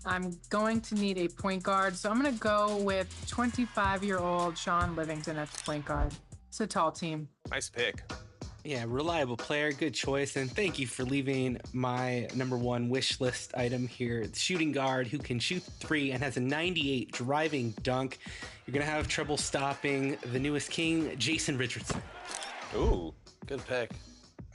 I'm going to need a point guard, so I'm going to go with 25-year-old Sean Livingston at the point guard. It's a tall team. Nice pick. Yeah, reliable player, good choice, and thank you for leaving my number one wish list item here. The shooting guard who can shoot three and has a 98 driving dunk. You're going to have trouble stopping the newest king, Jason Richardson. Ooh, good pick.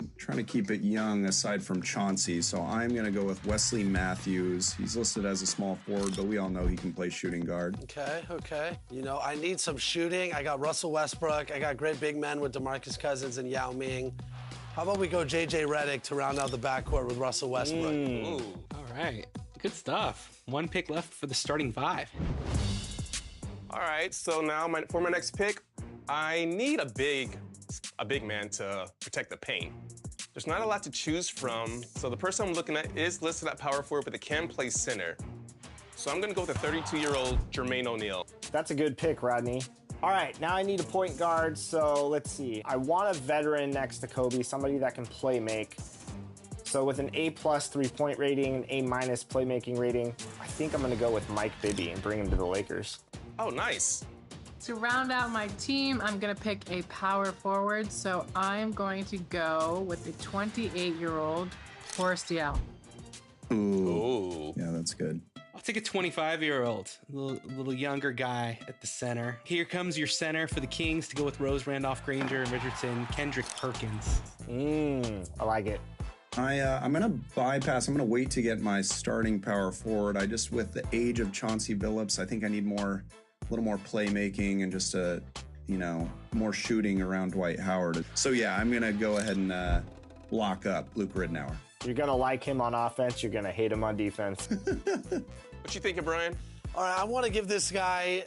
I'm trying to keep it young aside from Chauncey, so I'm going to go with Wesley Matthews. He's listed as a small forward, but we all know he can play shooting guard. Okay. You know, I need some shooting. I got Russell Westbrook. I got great big men with DeMarcus Cousins and Yao Ming. How about we go J.J. Redick to round out the backcourt with Russell Westbrook? Ooh. All right. Good stuff. One pick left for the starting five. All right, so now for my next pick, I need a big man to protect the paint. There's not a lot to choose from, so the person I'm looking at is listed at power forward, but they can play center. So I'm gonna go with the 32-year-old Jermaine O'Neal. That's a good pick, Rodney. All right, now I need a point guard, so let's see. I want a veteran next to Kobe, somebody that can play make. So with an A+ three-point rating, an A- playmaking rating, I think I'm gonna go with Mike Bibby and bring him to the Lakers. Oh, nice. To round out my team, I'm going to pick a power forward, so I'm going to go with the 28-year-old Horace Dial. Ooh. Yeah, that's good. I'll take a 25-year-old, a little younger guy at the center. Here comes your center for the Kings to go with Rose, Randolph, Granger, and Richardson, Kendrick Perkins. I like it. I'm going to bypass. I'm going to wait to get my starting power forward. With the age of Chauncey Billups, I think I need a little more playmaking and just more shooting around Dwight Howard. So yeah, I'm going to go ahead and lock up Luke Ridnour. You're going to like him on offense. You're going to hate him on defense. What you thinking, Brian? All right, I want to give this guy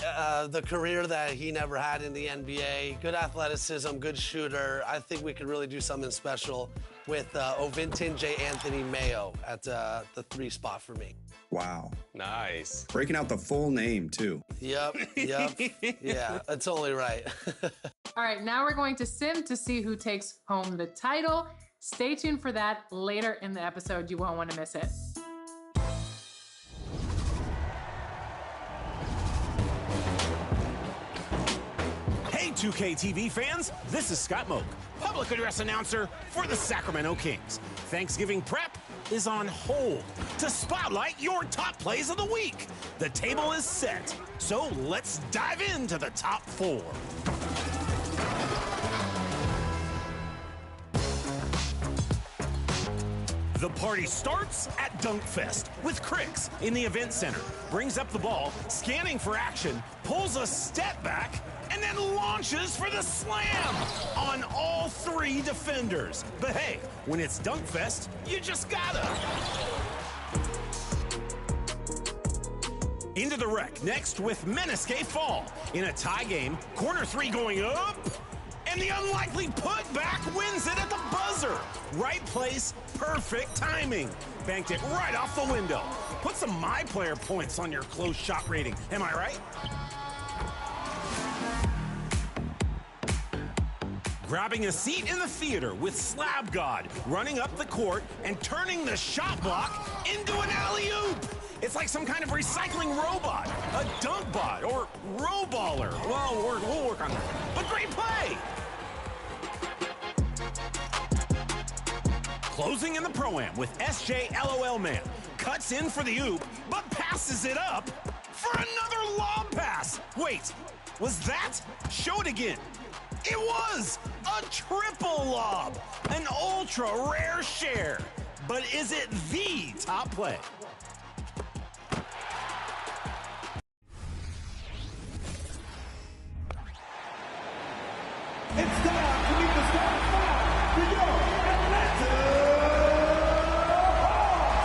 the career that he never had in the NBA. Good athleticism, good shooter. I think we could really do something special with Ovintin J. Anthony Mayo at the 3 spot for me. Wow. Nice. Breaking out the full name, too. Yep. Yeah, that's only right. All right, now we're going to sim to see who takes home the title. Stay tuned for that later in the episode. You won't want to miss it. Hey, 2K TV fans, this is Scott Moak, public address announcer for the Sacramento Kings. Thanksgiving prep is on hold to spotlight your top plays of the week. The table is set, so let's dive into the top 4. The party starts at Dunk Fest with Cricks in the event center. Brings up the ball, scanning for action, pulls a step back, and then launches for the slam on all 3 defenders. But hey, when it's Dunk Fest, you just gotta. Into the rec next with Menisque Fall. In a tie game, corner 3 going up, and the unlikely putback wins it at the buzzer. Right place, perfect timing. Banked it right off the window. Put some My Player points on your close shot rating. Am I right? Grabbing a seat in the theater with Slab God, running up the court and turning the shot block into an alley-oop. It's like some kind of recycling robot, a dunk bot, or row-baller. Well, we'll work on that. But great play! Closing in the Pro-Am with SJ LOL Man. Cuts in for the oop, but passes it up for another lob pass. Wait, was that? Show it again. It was a triple lob, an ultra rare share. But is it the top play? It's time to meet the starting 5 for your Atlanta Hawks.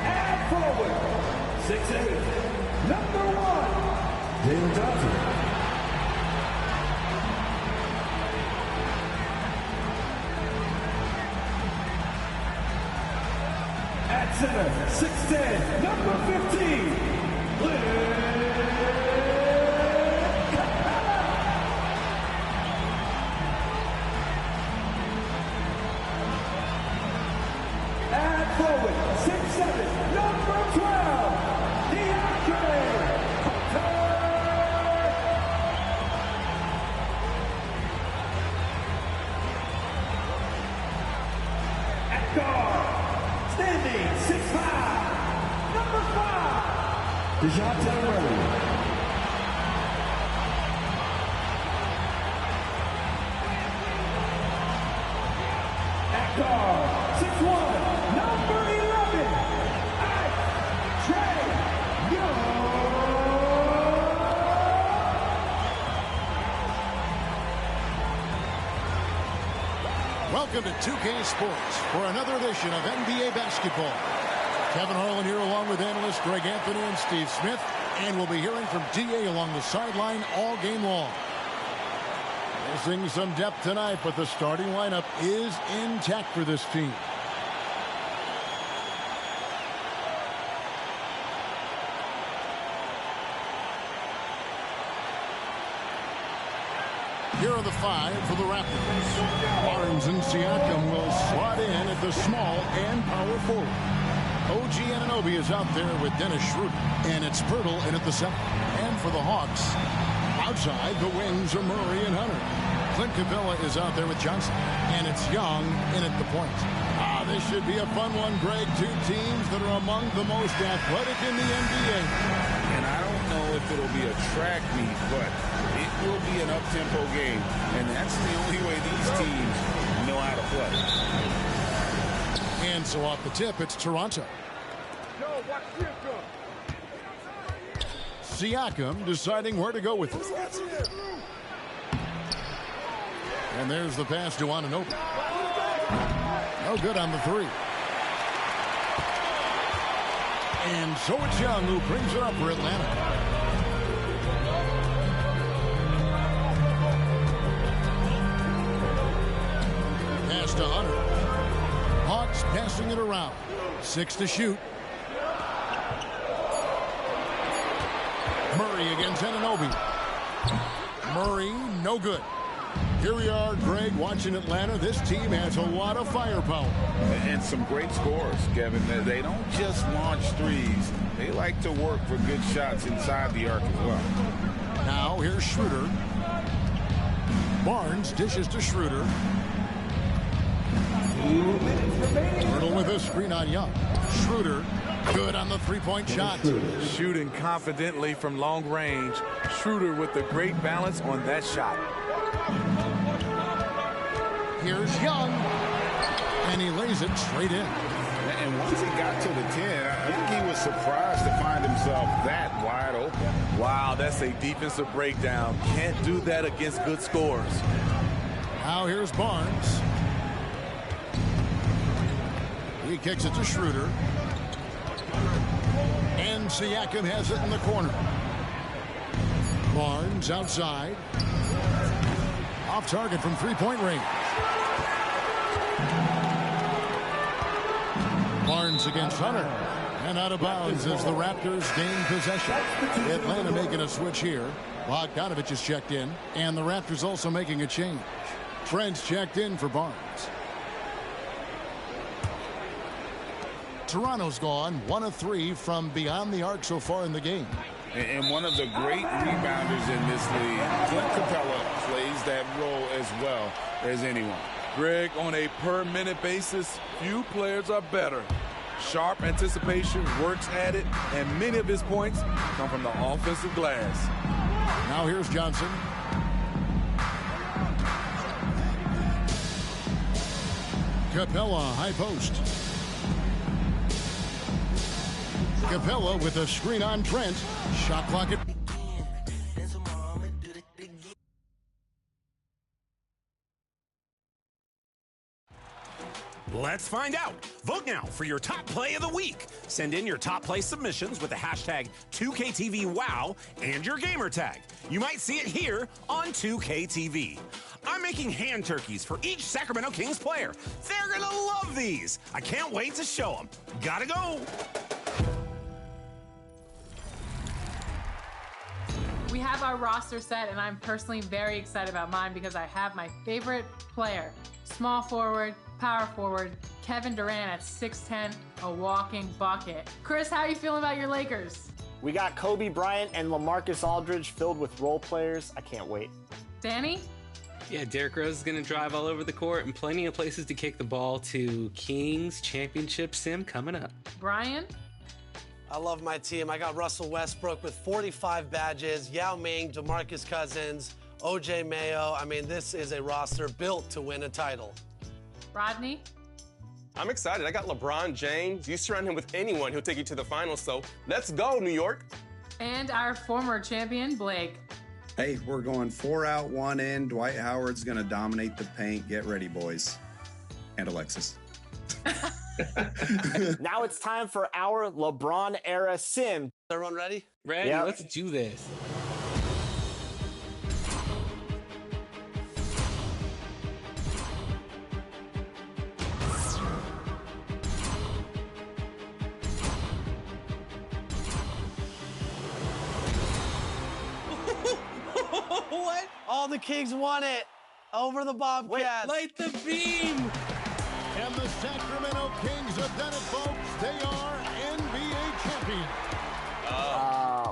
At forward, 6'8", number 1, Jalen Johnson. At center, 6'10", number 15, Clint. At forward, 6'7", number 12, DeAndre Hunter. At guard, standing 6'5", number 5, DeJounte Murray. At guard, 6'1", number 11, Trae Young. Welcome to 2K Sports for another edition of NBA basketball. Kevin Harlan here along with analysts Greg Anthony and Steve Smith, and we'll be hearing from DA along the sideline all game long. Missing some depth tonight, but the starting lineup is intact for this team. Here are the five for the Raptors. Barnes and Siakam will slot in at the small and power forward. OG Anunoby is out there with Dennis Schroeder, and it's Pirtle in at the center. And for the Hawks, outside the wings are Murray and Hunter. Clint Capella is out there with Johnson, and it's Young in at the point. This should be a fun one, Greg. Two teams that are among the most athletic in the NBA. And I don't know if it'll be a track meet, but it will be an up-tempo game, and that's the only way these teams know how to play. And so off the tip, it's Toronto. Siakam deciding where to go with it. And there's the pass to Anunoby. No good on the three. And so it's Young who brings it up for Atlanta. Pass to Hunter. Hawks passing it around. 6 to shoot. Murray against Anunoby. Murray, no good. Here we are, Greg, watching Atlanta. This team has a lot of firepower. And some great scores, Kevin. They don't just launch threes. They like to work for good shots inside the arc as well. Now, here's Schroeder. Barnes dishes to Schroeder. Pirtle with a screen on Young. Schroeder, good on the three-point shot. Shooting confidently from long range. Schroeder with a great balance on that shot. Here's Young, and he lays it straight in. And once he got to the 10, I think he was surprised to find himself that wide open. Wow, that's a defensive breakdown. Can't do that against good scores. Now here's Barnes. He kicks it to Schroeder. And Siakam has it in the corner. Barnes outside. Off target from three-point range. Barnes against Hunter. And out of bounds as the Raptors gain possession. Atlanta making a switch here. Bogdanovich is checked in. And the Raptors also making a change. Trent's checked in for Barnes. Toronto's gone 1 of 3 from beyond the arc so far in the game. And one of the great rebounders in this league, Clint Capella, plays that role as well as anyone. Greg, on a per-minute basis, few players are better. Sharp anticipation, works at it, and many of his points come from the offensive glass. Now here's Johnson. Capella, high post. Capella with a screen on Trent. Shot clock at... Let's find out. Vote now for your top play of the week. Send in your top play submissions with the hashtag 2KTVWOW and your gamer tag. You might see it here on 2KTV. I'm making hand turkeys for each Sacramento Kings player. They're gonna love these. I can't wait to show them. Gotta go. We have our roster set, and I'm personally very excited about mine because I have my favorite player, small forward, power forward, Kevin Durant at 6'10", a walking bucket. Chris, how are you feeling about your Lakers? We got Kobe Bryant and LaMarcus Aldridge filled with role players. I can't wait. Danny? Yeah, Derrick Rose is going to drive all over the court and plenty of places to kick the ball to Kings Championship Sim coming up. Brian? I love my team. I got Russell Westbrook with 45 badges, Yao Ming, DeMarcus Cousins, OJ Mayo. I mean, this is a roster built to win a title. Rodney? I'm excited. I got LeBron James. You surround him with anyone, he'll take you to the finals. So let's go, New York. And our former champion, Blake. Hey, we're going 4 out, 1 in. Dwight Howard's going to dominate the paint. Get ready, boys. And Alexis. Now it's time for our LeBron era sim. Everyone ready? Ready? Yep. Let's do this. What? All the Kings won it over the Bobcats. Light the beam! And the Sacramento Kings have done it, folks. They are NBA champions.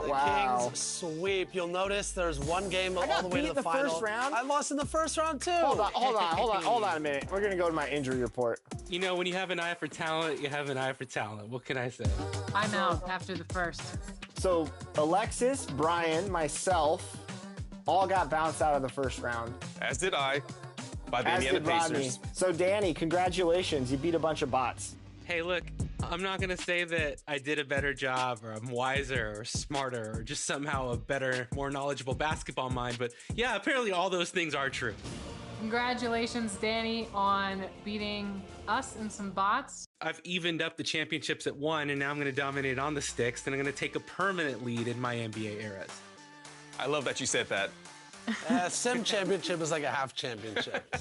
Wow. Kings sweep. You'll notice there's one game all got the way beat to in the the final. first round? I lost in the first round too. Hold on a minute. We're gonna go to my injury report. You know, when you have an eye for talent, you have an eye for talent. What can I say? I'm out after the first. So Alexis, Brian, myself, all got bounced out of the first round. As did I, by the As Indiana did Rodney. Pacers. So Danny, congratulations. You beat a bunch of bots. Hey, look, I'm not going to say that I did a better job or I'm wiser or smarter or just somehow a better, more knowledgeable basketball mind, but yeah, apparently all those things are true. Congratulations, Danny, on beating us and some bots. I've evened up the championships at 1, and now I'm going to dominate on the sticks, and I'm going to take a permanent lead in my NBA eras. I love that you said that. Sim championship is like a half championship.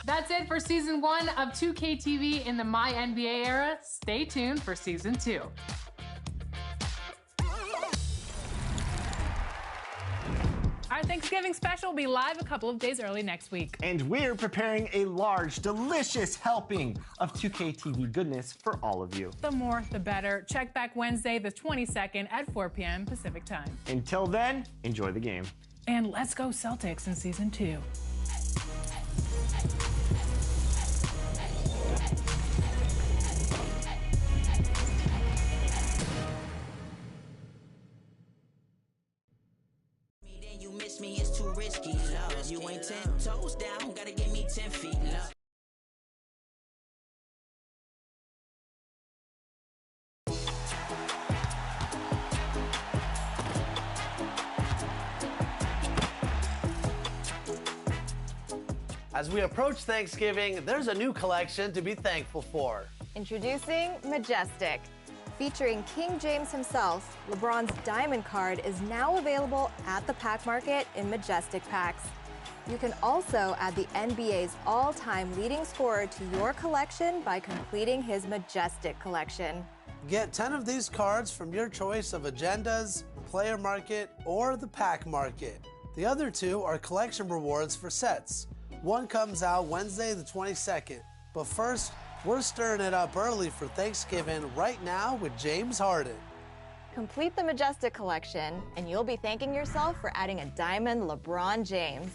That's it for season 1 of 2K TV in the My NBA era. Stay tuned for season 2. Our Thanksgiving special will be live a couple of days early next week. And we're preparing a large, delicious helping of 2K TV goodness for all of you. The more, the better. Check back Wednesday, the 22nd at 4 p.m. Pacific time. Until then, enjoy the game. And let's go Celtics in season 2. You miss me, it's too risky. Love. You ain't 10 toes down, gotta give me 10 feet. Love. As we approach Thanksgiving, there's a new collection to be thankful for. Introducing Majestic. Featuring King James himself, LeBron's Diamond card is now available at the pack market in Majestic packs. You can also add the NBA's all-time leading scorer to your collection by completing his Majestic collection. Get 10 of these cards from your choice of agendas, player market, or the pack market. The other 2 are collection rewards for sets. One comes out Wednesday the 22nd. But first, we're stirring it up early for Thanksgiving right now with James Harden. Complete the Majestic collection, and you'll be thanking yourself for adding a Diamond LeBron James.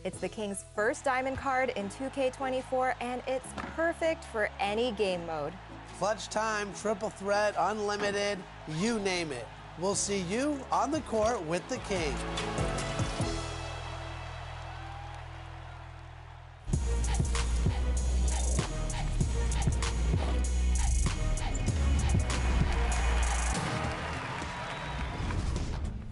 It's the Kings' first Diamond card in 2K24, and it's perfect for any game mode. Clutch time, triple threat, unlimited, you name it. We'll see you on the court with the King.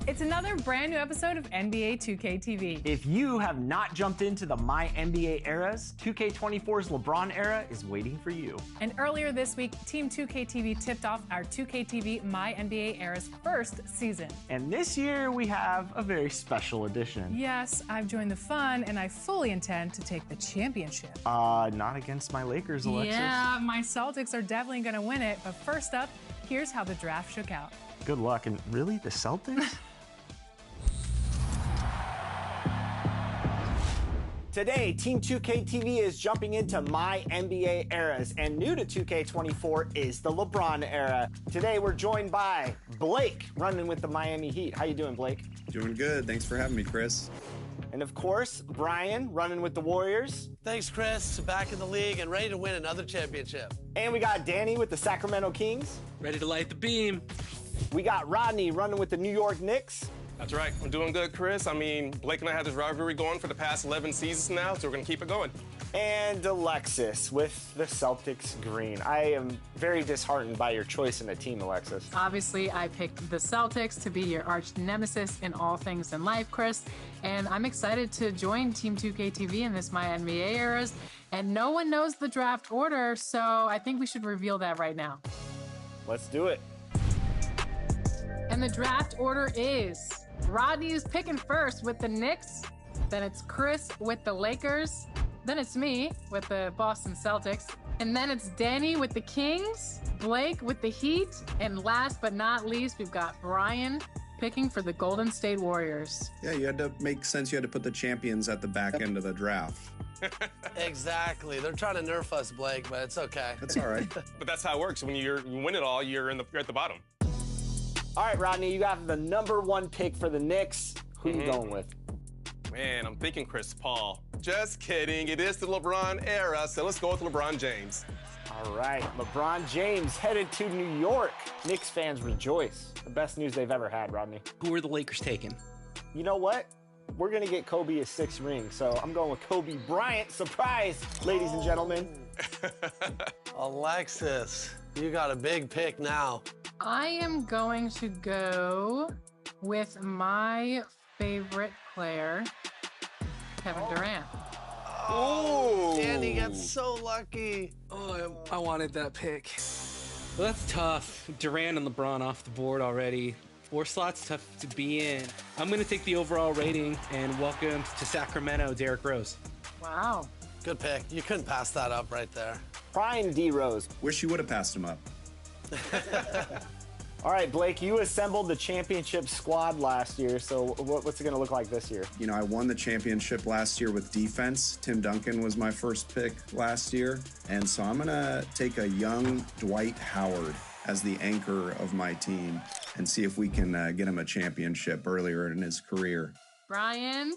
It's another brand new episode of NBA 2K TV. If you have not jumped into the My NBA eras, 2K24's LeBron era is waiting for you. And earlier this week, Team 2K TV tipped off our 2K TV My NBA era's first season. And this year we have a very special edition. Yes, I've joined the fun, and I fully intend to take the championship. Not against my Lakers, Alexis. Yeah, my Celtics are definitely going to win it. But first up, here's how the draft shook out. Good luck. And really, the Celtics? Today, Team 2K TV is jumping into my NBA eras, and new to 2K24 is the LeBron era. Today, we're joined by Blake, running with the Miami Heat. How you doing, Blake? Doing good. Thanks for having me, Chris. And of course, Brian, running with the Warriors. Thanks, Chris. Back in the league and ready to win another championship. And we got Danny with the Sacramento Kings. Ready to light the beam. We got Rodney running with the New York Knicks. That's right. I'm doing good, Chris. I mean, Blake and I had this rivalry going for the past 11 seasons now, so we're going to keep it going. And Alexis with the Celtics green. I am very disheartened by your choice in the team, Alexis. Obviously, I picked the Celtics to be your arch nemesis in all things in life, Chris. And I'm excited to join Team 2K TV in this My NBA eras. And no one knows the draft order, so I think we should reveal that right now. Let's do it. And the draft order is Rodney is picking first with the Knicks. Then it's Chris with the Lakers. Then it's me with the Boston Celtics. And then it's Danny with the Kings, Blake with the Heat. And last but not least, we've got Brian picking for the Golden State Warriors. Yeah, you had to make sense. You had to put the champions at the back end of the draft. Exactly. They're trying to nerf us, Blake, but it's okay. That's all right. But that's how it works. When you win it all, you're at the bottom. All right, Rodney, you got the #1 pick for the Knicks. Who you going with? Man, I'm thinking Chris Paul. Just kidding. It is the LeBron era, so let's go with LeBron James. All right, LeBron James headed to New York. Knicks fans rejoice. The best news they've ever had, Rodney. Who are the Lakers taking? You know what? We're going to get Kobe a 6th ring, so I'm going with Kobe Bryant. Surprise, ladies and gentlemen. Alexis, you got a big pick now. I am going to go with my favorite player, Kevin Durant. Oh, Danny gets so lucky. Oh, I wanted that pick. Well, that's tough. Durant and LeBron off the board already. 4 slots tough to be in. I'm going to take the overall rating and welcome to Sacramento, Derrick Rose. Wow. Good pick. You couldn't pass that up right there. Brian D. Rose. Wish you would have passed him up. All right, Blake, you assembled the championship squad last year, so what's it going to look like this year? You know, I won the championship last year with defense. Tim Duncan was my first pick last year. And so I'm going to take a young Dwight Howard as the anchor of my team and see if we can get him a championship earlier in his career. Brian,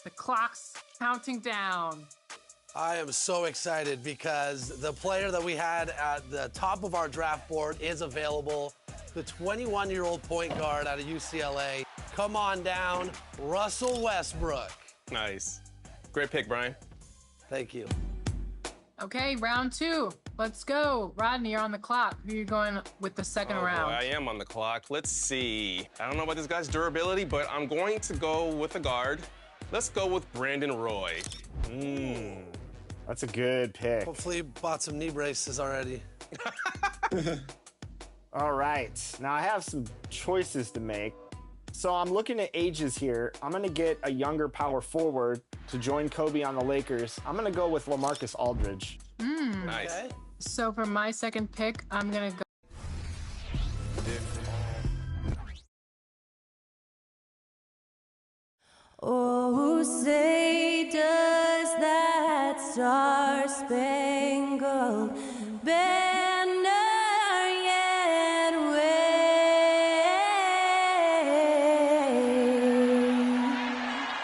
the clock's counting down. I am so excited because the player that we had at the top of our draft board is available. The 21-year-old point guard out of UCLA. Come on down, Russell Westbrook. Nice. Great pick, Brian. Thank you. Okay, round 2. Let's go. Rodney, you're on the clock. Who are you going with the second round? Boy, I am on the clock. Let's see. I don't know about this guy's durability, but I'm going to go with a guard. Let's go with Brandon Roy. That's a good pick. Hopefully you bought some knee braces already. All right. Now I have some choices to make. So I'm looking at ages here. I'm going to get a younger power forward to join Kobe on the Lakers. I'm going to go with LaMarcus Aldridge. Nice. Okay. So for my second pick, I'm going to go. Oh, say does that star-spangled banner yet wave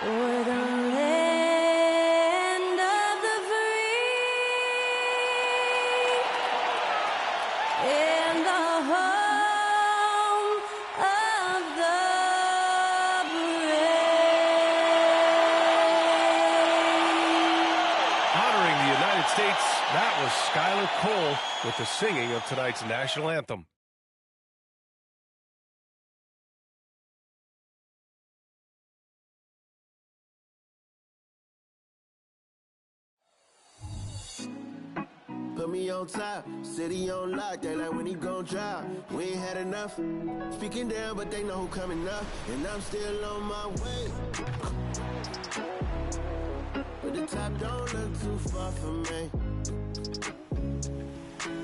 o'er the land of the free and the home of the Honoring the United States, that was Skylar Cole with the singing of tonight's national anthem. Put me on top, city on lock, they like when he gon' drop. We ain't had enough, speaking down, but they know who coming up, and I'm still on my way. But the top don't look too far from me.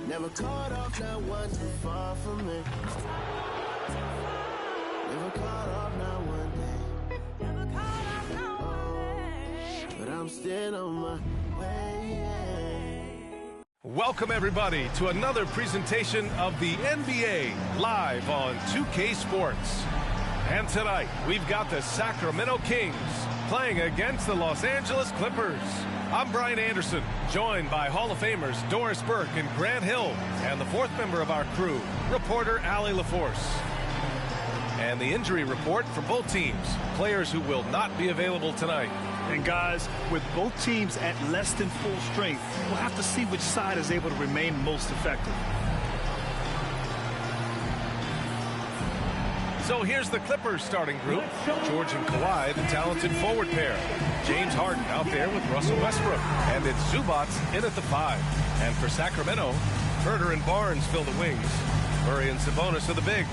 Never caught off, not one too far from me. Never caught off, not one day. But but I'm still on my way. Welcome, everybody, to another presentation of the NBA live on 2K Sports. And tonight, we've got the Sacramento Kings playing against the Los Angeles Clippers. I'm Brian Anderson, joined by Hall of Famers Doris Burke and Grant Hill, and the fourth member of our crew, reporter Allie LaForce. And the injury report for both teams, players who will not be available tonight. And guys, with both teams at less than full strength, we'll have to see which side is able to remain most effective. So here's the Clippers starting group. George and Kawhi, the talented forward pair. James Harden out there with Russell Westbrook. And it's Zubac in at the 5. And for Sacramento, Herter and Barnes fill the wings. Murray and Sabonis are the bigs.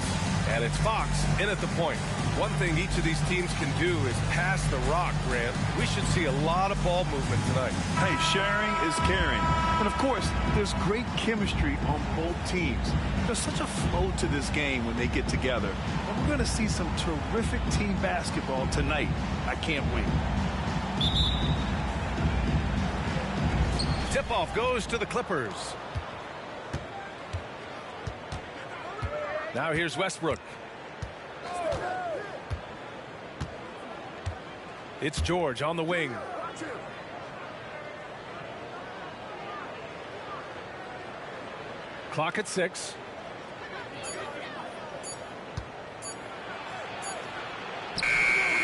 And it's Fox in at the point. One thing each of these teams can do is pass the rock, Grant. We should see a lot of ball movement tonight. Hey, sharing is caring. And of course, there's great chemistry on both teams. There's such a flow to this game when they get together. And we're going to see some terrific team basketball tonight. I can't wait. Tip-off goes to the Clippers. Now here's Westbrook. It's George on the wing. Clock at 6.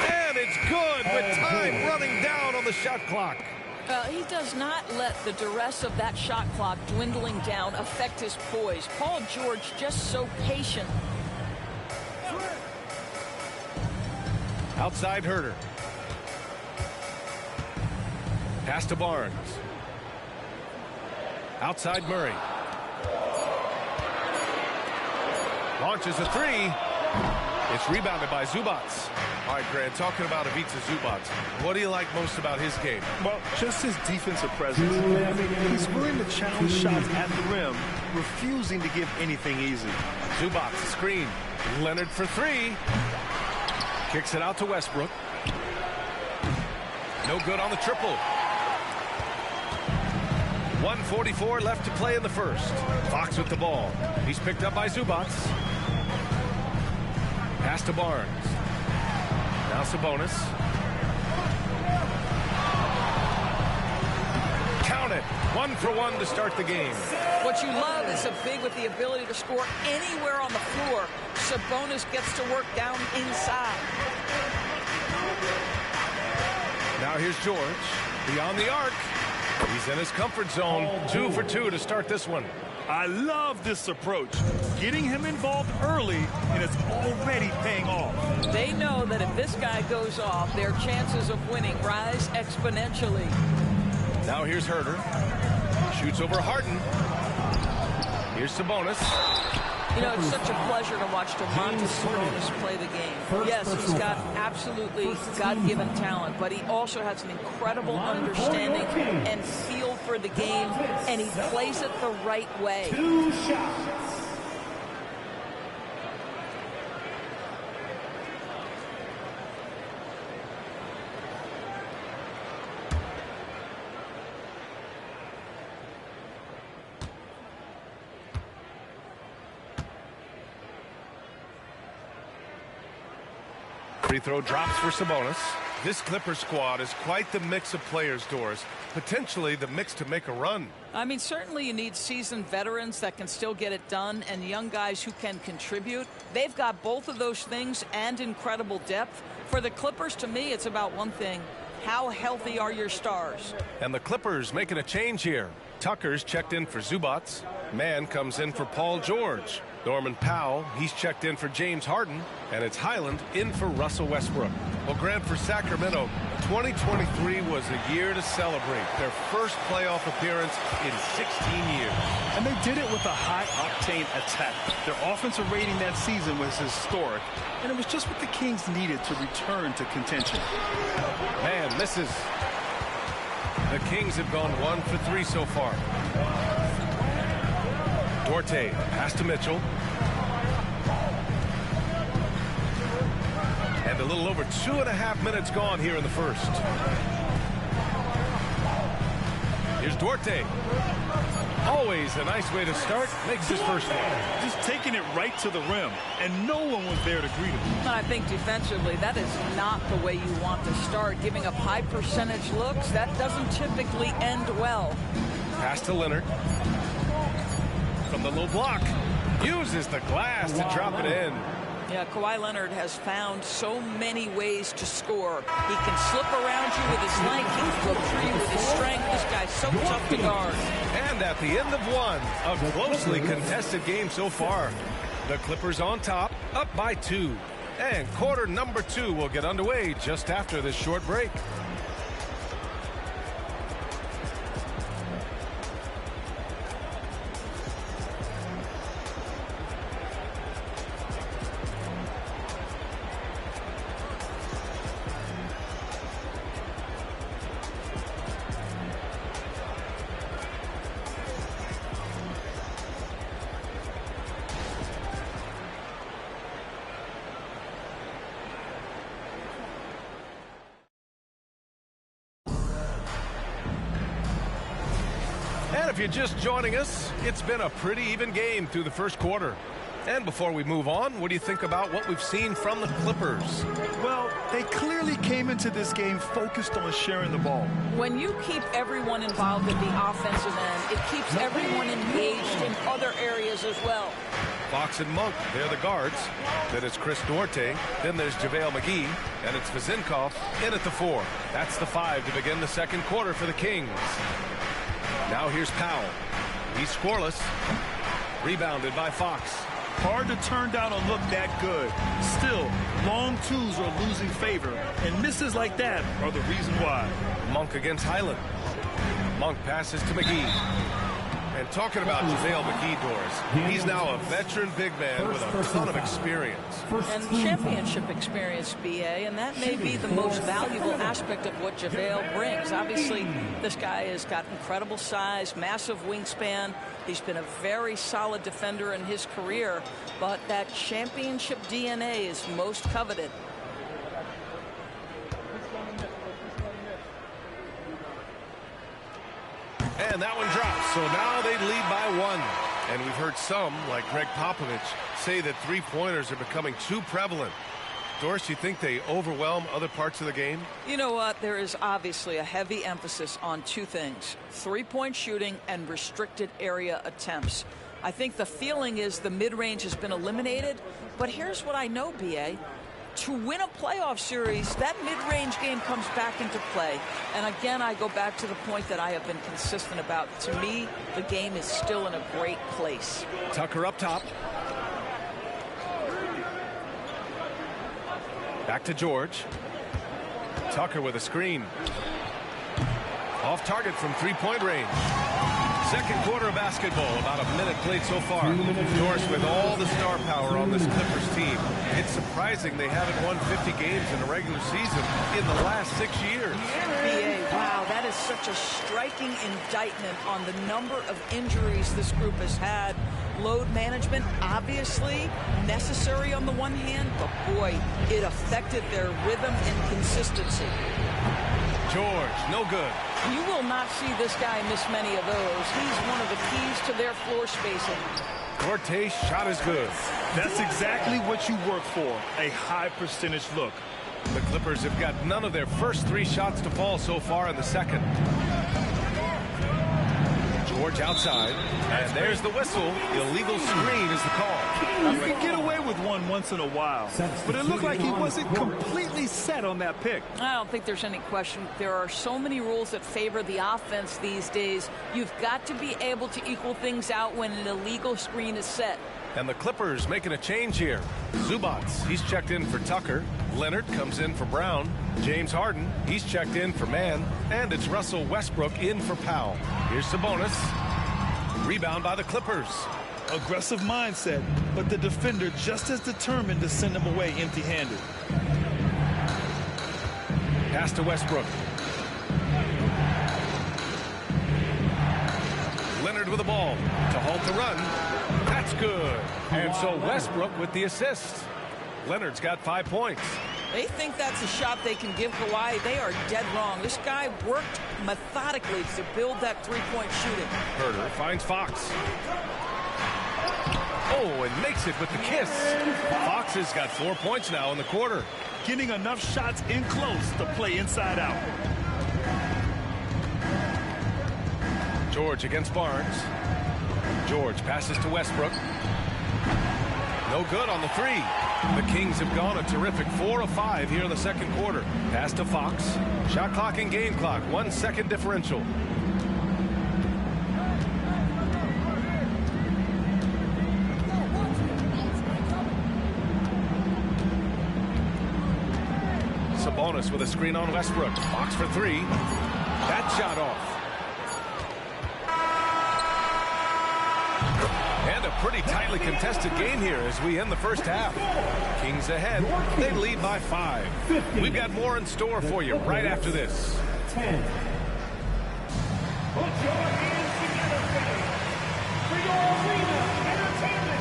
And it's good with time running down on the shot clock. He does not let the duress of that shot clock dwindling down affect his poise. Paul George just so patient. Outside Herter. Pass to Barnes. Outside Murray. Launches a 3. It's rebounded by Zubac. All right, Grant, talking about Ivica Zubac, what do you like most about his game? Well, just his defensive presence. I mean, he's willing to challenge shots at the rim, refusing to give anything easy. Zubac screen. Leonard for 3. Kicks it out to Westbrook. No good on the triple. 1:44 left to play in the first. Fox with the ball. He's picked up by Zubac. Pass to Barnes. Now Sabonis. Count it. 1 for 1 to start the game. What you love is a big with the ability to score anywhere on the floor. Sabonis gets to work down inside. Now here's George. Beyond the arc. He's in his comfort zone. 2 for 2 to start this one. I love this approach. Getting him involved early, and it's already paying off. They know that if this guy goes off, their chances of winning rise exponentially. Now here's Herter. Shoots over Harden. Here's Sabonis. You know, it's such a pleasure to watch Domantas Sabonis play the game. Yes, he's got absolutely God-given talent, but he also has an incredible understanding and feel for the game, and he plays it the right way. 2 shots. Free throw drops for Sabonis. This Clippers squad is quite the mix of players, Doris. Potentially the mix to make a run. I mean, certainly you need seasoned veterans that can still get it done and young guys who can contribute. They've got both of those things and incredible depth. For the Clippers, to me, it's about one thing. How healthy are your stars? And the Clippers making a change here. Tucker's checked in for Zubac. Mann comes in for Paul George. Norman Powell, he's checked in for James Harden. And it's Highland in for Russell Westbrook. Well, Grant, for Sacramento, 2023 was a year to celebrate. Their first playoff appearance in 16 years. And they did it with a high-octane attack. Their offensive rating that season was historic. And it was just what the Kings needed to return to contention. Man misses. The Kings have gone 1 for 3 so far. Duarte, pass to Mitchell. And a little over 2.5 minutes gone here in the first. Here's Duarte. Always a nice way to start. Makes his first one. Just taking it right to the rim, and no one was there to greet him. And I think defensively, that is not the way you want to start. Giving up high percentage looks, that doesn't typically end well. Pass to Leonard. From the low block. Uses the glass to drop it in. Yeah, Kawhi Leonard has found so many ways to score. He can slip around you with his length. He can go through you with his strength. This guy's so tough to guard. And at the end of one, a closely contested game so far. The Clippers on top, up by 2. And quarter number 2 will get underway just after this short break. And if you're just joining us, it's been a pretty even game through the first quarter. And before we move on, what do you think about what we've seen from the Clippers? Well, they clearly came into this game focused on sharing the ball. When you keep everyone involved at the offensive end, it keeps everyone engaged in other areas as well. Fox and Monk, they're the guards. Then it's Chris Duarte. Then there's JaVale McGee. And it's Vezenkov in at the 4. That's the 5 to begin the second quarter for the Kings. Now here's Powell. He's scoreless. Rebounded by Fox. Hard to turn down a look that good. Still, long twos are losing favor, and misses like that are the reason why. Monk against Highland. Monk passes to McGee. And talking about JaVale McGee, Doris, he's now a veteran big man with a ton of experience. And championship experience, BA, and that may be the most valuable aspect of what JaVale brings. Obviously, this guy has got incredible size, massive wingspan. He's been a very solid defender in his career, but that championship DNA is most coveted. And that one drops, so now they lead by 1. And we've heard some, like Greg Popovich, say that three-pointers are becoming too prevalent. Doris, you think they overwhelm other parts of the game? You know what? There is obviously a heavy emphasis on 2 things: three-point shooting and restricted area attempts. I think the feeling is the mid-range has been eliminated, but here's what I know, BA. To win a playoff series, that mid-range game comes back into play. And again, I go back to the point that I have been consistent about. To me, the game is still in a great place. Tucker up top. Back to George. Tucker with a screen. Off target from three-point range. Second quarter of basketball, about a minute played so far. Doris, with all the star power on this Clippers team, it's surprising they haven't won 50 games in a regular season in the last 6 years. BA, wow, that is such a striking indictment on the number of injuries this group has had. Load management, obviously necessary on the one hand, but boy, it affected their rhythm and consistency. George, no good. You will not see this guy miss many of those. He's one of the keys to their floor spacing. Cortez shot is good. That's exactly what you work for, a high percentage look. The Clippers have got none of their first 3 shots to fall so far in the second. George outside, and there's the whistle. Illegal screen is the call. You can get away with one once in a while, but it looked like he wasn't completely set on that pick. I don't think there's any question. There are so many rules that favor the offense these days. You've got to be able to equal things out when an illegal screen is set. And the Clippers making a change here. Zubats, he's checked in for Tucker. Leonard comes in for Brown. James Harden, he's checked in for Mann. And it's Russell Westbrook in for Powell. Here's Sabonis. Rebound by the Clippers. Aggressive mindset, but the defender just as determined to send him away empty-handed. Pass to Westbrook. Leonard with the ball to halt the run. That's good. And so Westbrook with the assist. Leonard's got 5 points. They think that's a shot they can give Kawhi. They are dead wrong. This guy worked methodically to build that three-point shooting. Herter finds Fox. Oh, and makes it with the kiss. Fox has got 4 points now in the quarter. Getting enough shots in close to play inside out. George against Barnes. George passes to Westbrook. No good on the three. The Kings have gone a terrific 4 of 5 here in the second quarter. Pass to Fox. Shot clock and game clock. 1 second differential. Sabonis with a screen on Westbrook. Fox for 3. That shot off. And a pretty tightly contested game here as we end the first half. Kings ahead. They lead by 5. We've got more in store for you right after this. 10. Put your hands together, fans, for your arena entertainment.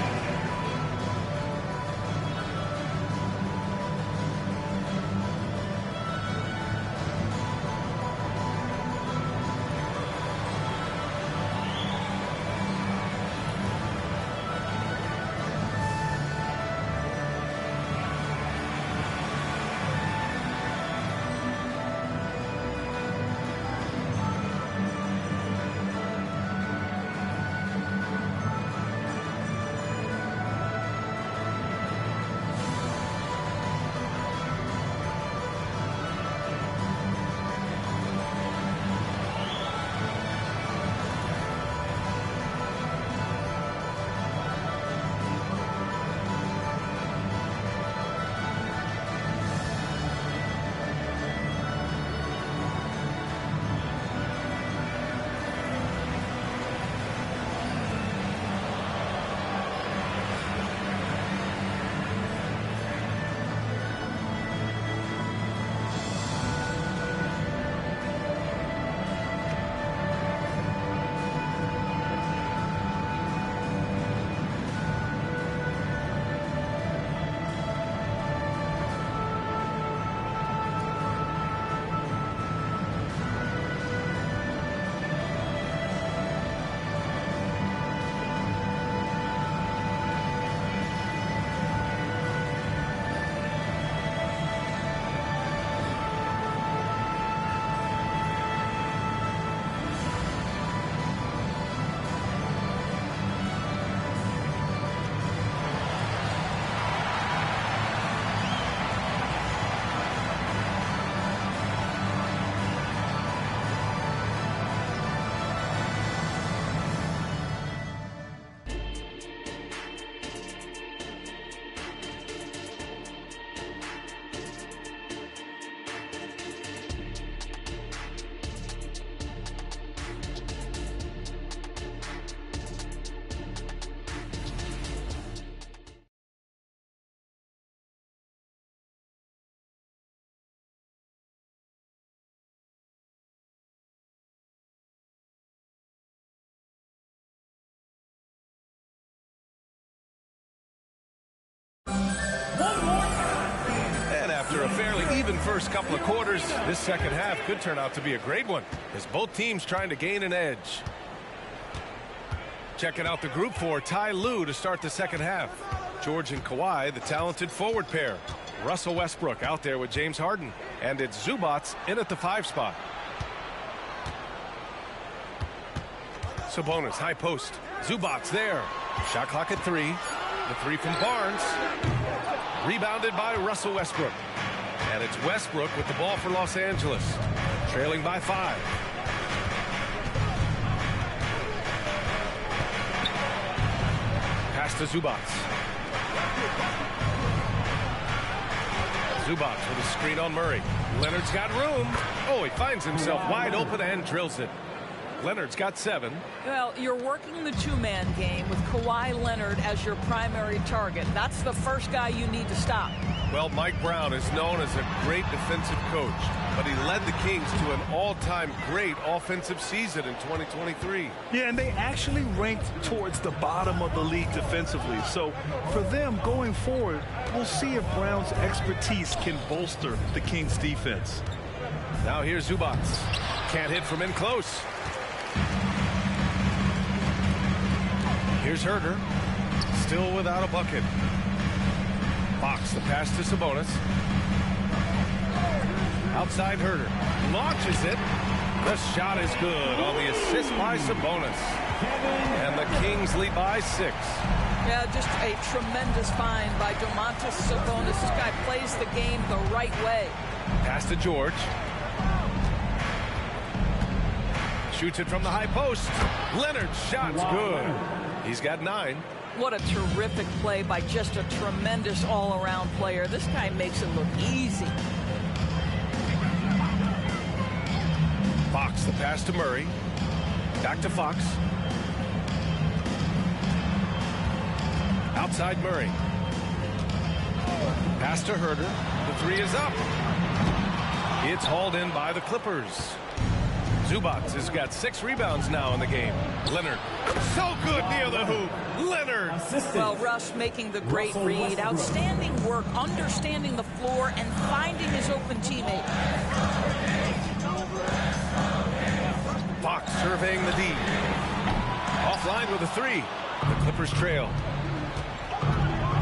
And after a fairly even first couple of quarters, this second half could turn out to be a great one as both teams trying to gain an edge. Checking out the group for Ty Lue to start the second half. George and Kawhi, the talented forward pair. Russell Westbrook out there with James Harden. And it's Zubats in at the 5 spot. Sabonis, high post. Zubats there. Shot clock at 3. The 3 from Barnes. Rebounded by Russell Westbrook. And it's Westbrook with the ball for Los Angeles. Trailing by 5. Pass to Zubats. Zubats with a screen on Murray. Leonard's got room. Oh, he finds himself wide open and drills it. Leonard's got 7. Well, you're working the two-man game with Kawhi Leonard as your primary target. That's the first guy you need to stop. Well, Mike Brown is known as a great defensive coach, but he led the Kings to an all-time great offensive season in 2023. Yeah, and they actually ranked towards the bottom of the league defensively. So for them going forward, we'll see if Brown's expertise can bolster the Kings defense. Now here's Zubac. Can't hit from in close. Here's Herder. Still without a bucket. Fox, the pass to Sabonis. Outside Herder. Launches it. The shot is good on the assist by Sabonis. And the Kings lead by 6. Yeah, just a tremendous find by Domantas Sabonis. This guy plays the game the right way. Pass to George. Shoots it from the high post. Leonard's shot's good. He's got 9. What a terrific play by just a tremendous all-around player. This guy makes it look easy. Fox, the pass to Murray. Back to Fox. Outside Murray. Pass to Herder. The 3 is up. It's hauled in by the Clippers. Zubac has got 6 rebounds now in the game. Leonard, so good near the hoop. Leonard. Well, Russ making the great read. Outstanding work, understanding the floor, and finding his open teammate. Fox surveying the D. Offline with a 3. The Clippers trail.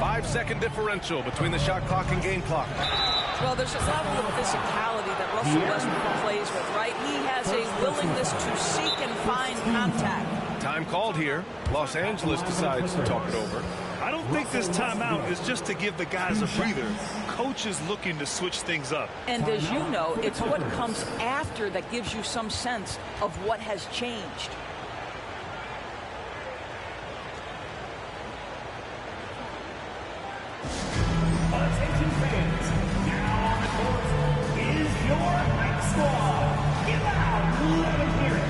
5-second differential between the shot clock and game clock. Well, there's a level of physicality that Russell Westbrook plays with, right? He has a willingness to seek and find contact. Time called here. Los Angeles decides to talk it over. I don't think this timeout is just to give the guys a breather. Coach is looking to switch things up. And as you know, it's what comes after that gives you some sense of what has changed. Attention fans, now on the court is your Night Squad. Get loud, let them hear it.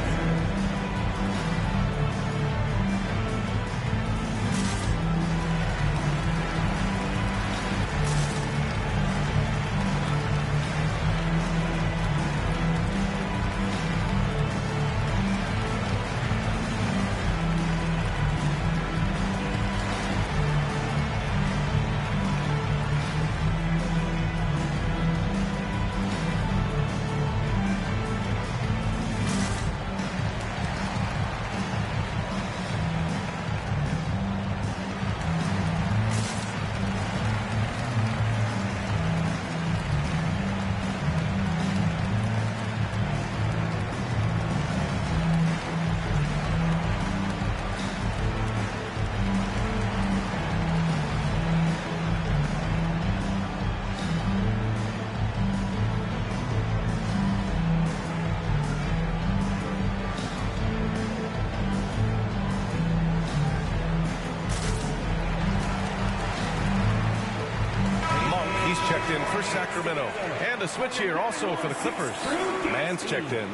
Checked in for Sacramento. And a switch here also for the Clippers. Mann's checked in.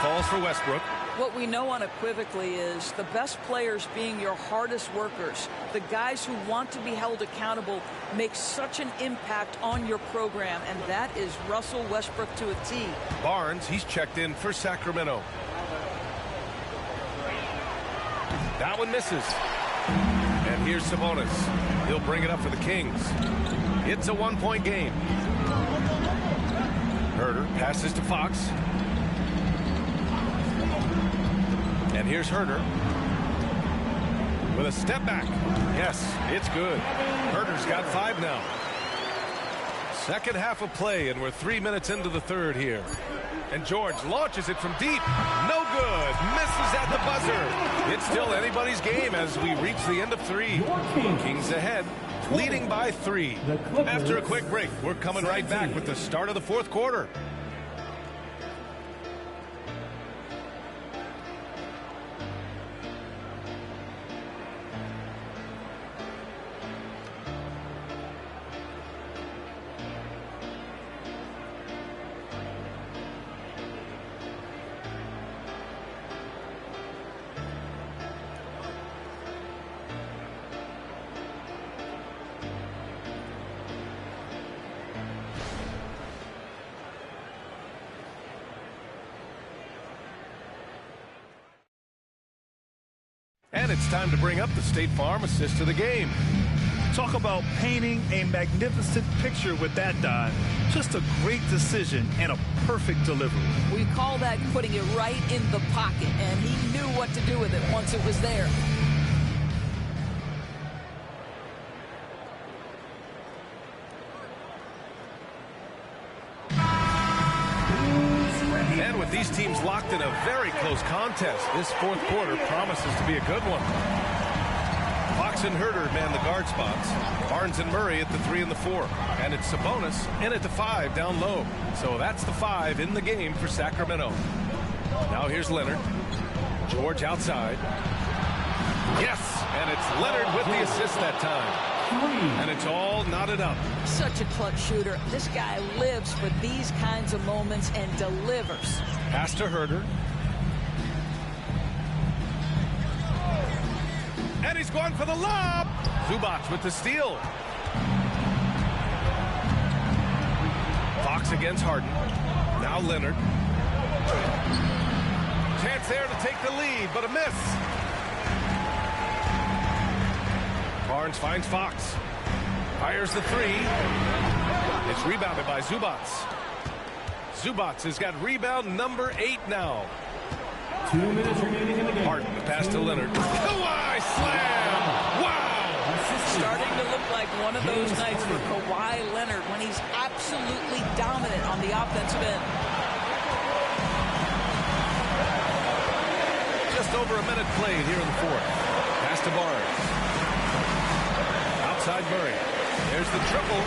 Falls for Westbrook. What we know unequivocally is the best players being your hardest workers, the guys who want to be held accountable, make such an impact on your program, and that is Russell Westbrook to a T. Barnes, he's checked in for Sacramento. That one misses. And here's Sabonis. He'll bring it up for the Kings. It's a one-point game. Herder passes to Fox. And here's Herder with a step back. Yes, it's good. Herder's got 5 now. Second half of play, and we're 3 minutes into the third here. And George launches it from deep. No good. Misses at the buzzer. It's still anybody's game as we reach the end of 3. Kings ahead, leading by 3. After a quick break, we're coming right back with the start of the fourth quarter. And it's time to bring up the State Farm assist of the game. Talk about painting a magnificent picture with that dive. Just a great decision and a perfect delivery. We call that putting it right in the pocket, and he knew what to do with it once it was there. And with these teams locked in a very close contest, this fourth quarter promises to be a good one. Fox and Herder man the guard spots. Barnes and Murray at the 3 and the 4. And it's Sabonis in at the 5 down low. So that's the 5 in the game for Sacramento. Now here's Leonard. George outside. Yes, and it's Leonard with the assist that time. And it's all knotted up. Such a clutch shooter. This guy lives for these kinds of moments and delivers. Pass to Herder. And he's going for the lob. Zubac with the steal. Fox against Harden. Now Leonard. Chance there to take the lead, but a miss. Barnes finds Fox. Fires the 3. It's rebounded by Zubac. Zubac has got rebound number 8 now. 2 minutes remaining in the game. Harden, the pass to Leonard. Kawhi slam! Wow! Starting to look like one of those nights for Kawhi Leonard when he's absolutely dominant on the offensive end. Just over a minute played here in the fourth. Pass to Barnes. Outside Murray. There's the triple.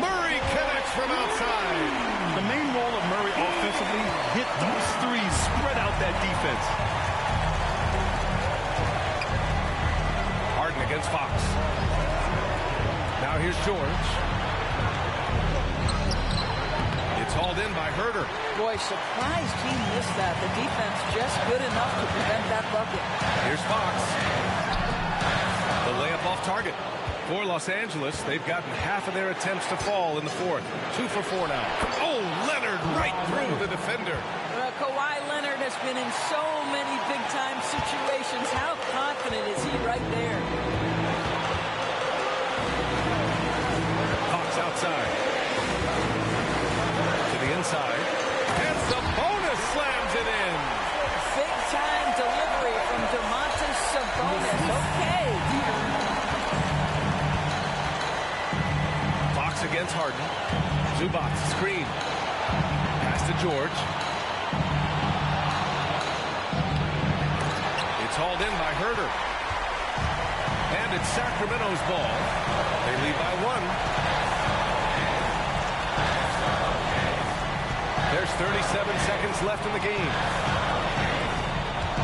Murray connects from outside. The main role of Murray offensively, hit those threes, spread out that defense. Harden against Fox. Now here's George. It's hauled in by Herder. Boy, surprised he missed that. The defense just good enough to prevent that bucket. Here's Fox. The layup off target. For Los Angeles, they've gotten half of their attempts to fall in the fourth. 2 for 4 now. Oh, Leonard right through the defender. Well, Kawhi Leonard has been in so many big-time situations. How confident is he right there? Fox outside. To the inside. And Sabonis slams it in. Big-time delivery from Domantas Sabonis. Okay. Against Harden. Zubac screen. Pass to George. It's hauled in by Herder. And it's Sacramento's ball. They lead by 1. There's 37 seconds left in the game.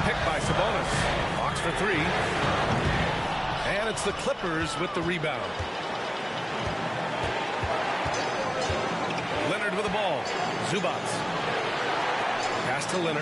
Picked by Sabonis. Fox for 3. And it's the Clippers with the rebound. Leonard with the ball. Zubac. Pass to Leonard.